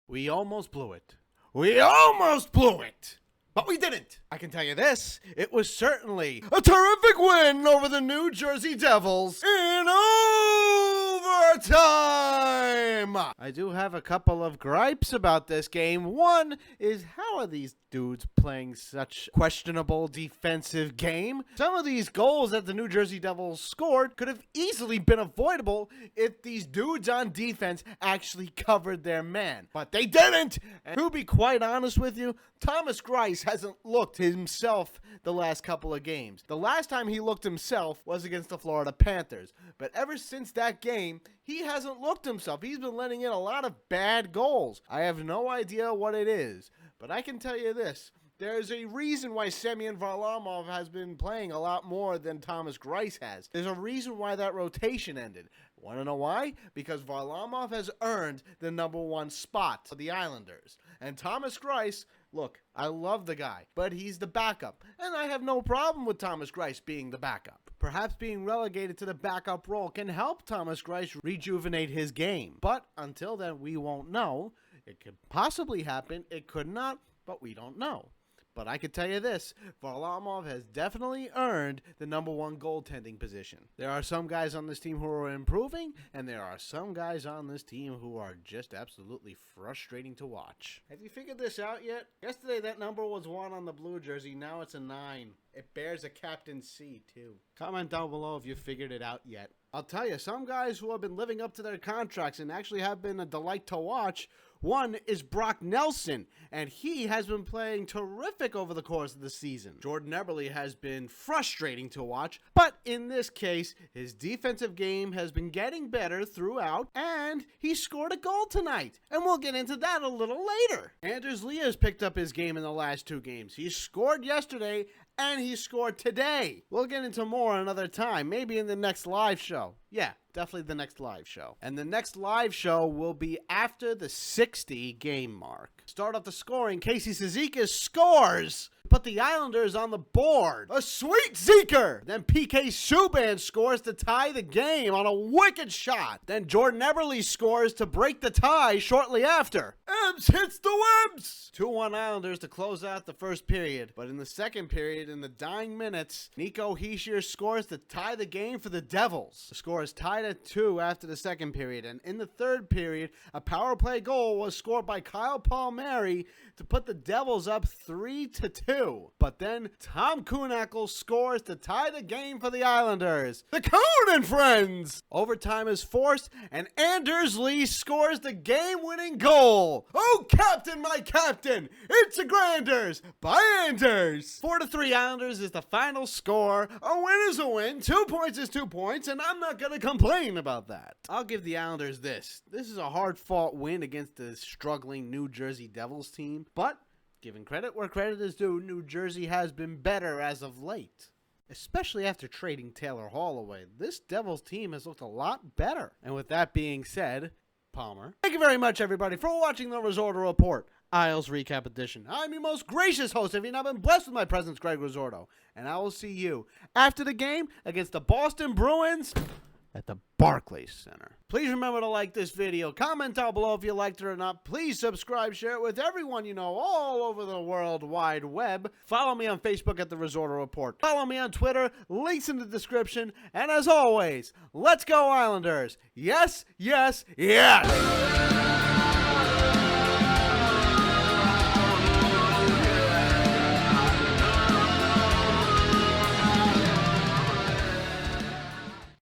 We almost blew it. We almost blew it! But we didn't. I can tell you this, it was certainly a terrific win over the New Jersey Devils in overtime! I do have a couple of gripes about this game. One is, how are these dudes playing such questionable defensive game? Some of these goals that the New Jersey Devils scored could have easily been avoidable if these dudes on defense actually covered their man. But they didn't! And to be quite honest with you, Thomas Greiss hasn't looked himself the last couple of games. The last time he looked himself was against the Florida Panthers. But ever since that game, he hasn't looked himself. He's been letting in a lot of bad goals. I have no idea what it is. But I can tell you this. There's a reason why Semyon Varlamov has been playing a lot more than Thomas Greiss has. There's a reason why that rotation ended. Want to know why? Because Varlamov has earned the #1 spot for the Islanders. And Thomas Greiss, look, I love the guy, but he's the backup. And I have no problem with Thomas Greiss being the backup. Perhaps being relegated to the backup role can help Thomas Greiss rejuvenate his game. But until then, we won't know. It could possibly happen. It could not, but we don't know. But I can tell you this, Varlamov has definitely earned the #1 goaltending position. There are some guys on this team who are improving, and there are some guys on this team who are just absolutely frustrating to watch. Have you figured this out yet? Yesterday that number was 1 on the blue jersey, now it's a 9. It bears a Captain C too. Comment down below if you figured it out yet. I'll tell you, some guys who have been living up to their contracts and actually have been a delight to watch. One is Brock Nelson, and he has been playing terrific over the course of the season. Jordan Eberle has been frustrating to watch, but in this case, his defensive game has been getting better throughout, and he scored a goal tonight. And we'll get into that a little later. Anders Lee has picked up his game in the last 2 games. He scored yesterday, and he scored today. We'll get into more another time, maybe in the next live show. Yeah, definitely the next live show. And the next live show will be after the 60 game mark. Start off the scoring, Casey Cizikas scores! Put the Islanders on the board. A sweet Zeker! Then PK Subban scores to tie the game on a wicked shot. Then Jordan Eberle scores to break the tie shortly after. Ebbs hits the Webs! 2-1 Islanders to close out the first period. But in the second period, in the dying minutes, Nico Hischier scores to tie the game for the Devils. The score is tied at 2 after the second period. And in the third period, a power play goal was scored by Kyle Palmieri to put the Devils up 3-2. But then Tom Kuhnackel scores to tie the game for the Islanders. The Coon and friends! Overtime is forced, and Anders Lee scores the game-winning goal. Oh, Captain, my Captain! It's a Granders by Anders! 4-3 Islanders is the final score. A win is a win. 2 points is 2 points, and I'm not going to complain about that. I'll give the Islanders this. This is a hard-fought win against the struggling New Jersey Devils team, but giving credit where credit is due, New Jersey has been better as of late. Especially after trading Taylor Hall away. This Devils team has looked a lot better. And with that being said, Palmer. Thank you very much, everybody, for watching the Risorto Report, Isles Recap Edition. I'm your most gracious host. If you've not been blessed with my presence, Greg Risorto. And I will see you after the game against the Boston Bruins at the Barclays Center. Please remember to like this video. Comment down below if you liked it or not. Please subscribe, share it with everyone you know all over the World Wide Web. Follow me on Facebook at The Risorto Report. Follow me on Twitter. Links in the description. And as always, let's go Islanders. Yes, yes, yes!